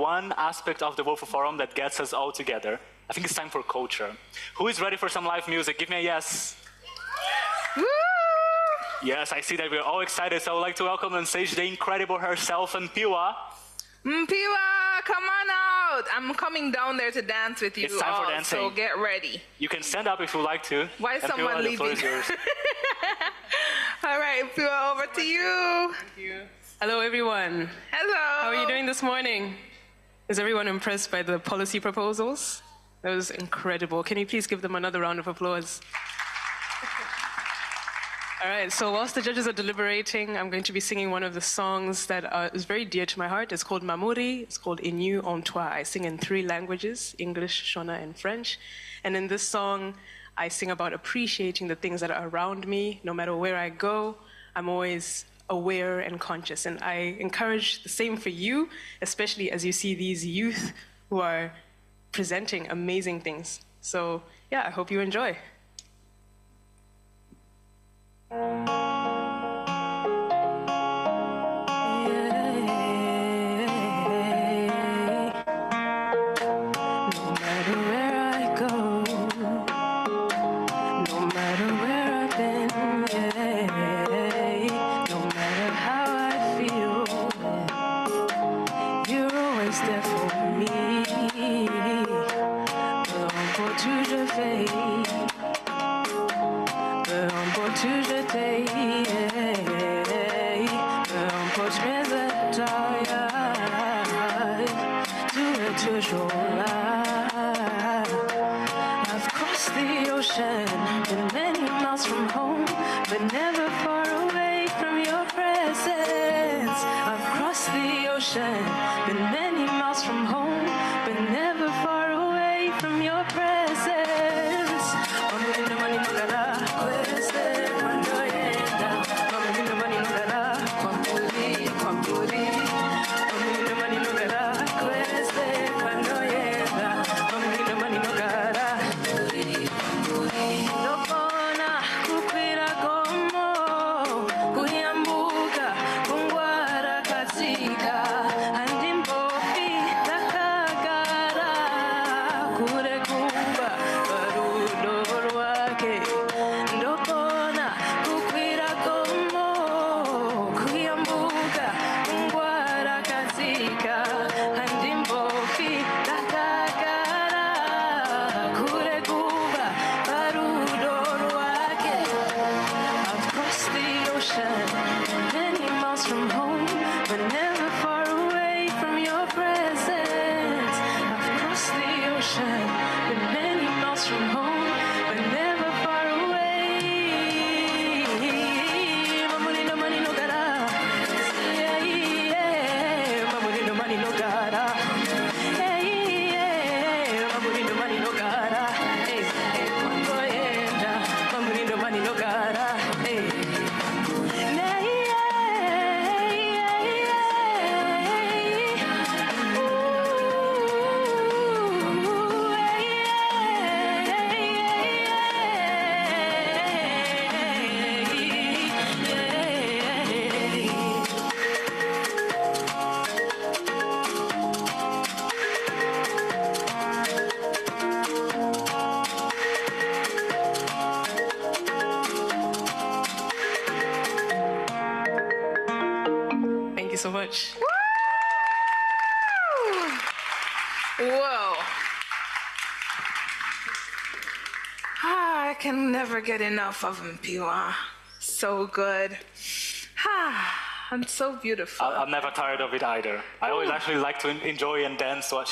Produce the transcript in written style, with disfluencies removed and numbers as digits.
one aspect of the WFF Forum that gets us all together. I think it's time for culture. Who is ready for some live music? Give me a yes. Woo! Yes, I see that we're all excited, so I would like to welcome on stage the incredible herself, Mpiwa. Mpiwa, come on out. I'm coming down there to dance with you. It's time for dancing. So get ready. You can stand up if you like to. Why is someone Mpiwa, leaving? the floor is yours. All right, Mpiwa, over to you. Thank you. Hello, everyone. Hello. How are you doing this morning? Is everyone impressed by the policy proposals? That was incredible. Can you please give them another round of applause? All right, so whilst the judges are deliberating, I'm going to be singing one of the songs that is very dear to my heart. It's called Mamuri. It's called Inu en toi. I sing in 3 languages, English, Shona, and French. And in this song, I sing about appreciating the things that are around me. No matter where I go, I'm always aware and conscious. And I encourage the same for you, especially as you see these youth who are presenting amazing things. So yeah, I hope you enjoy. I've crossed the ocean, been many miles from home, but never far away from your presence. I've crossed the ocean, been many miles from home, but never far away from your presence. So much. Woo! Whoa. I can never get enough of Mpiwa. So good. And so beautiful. I'm never tired of it either. I always actually like to enjoy and dance watching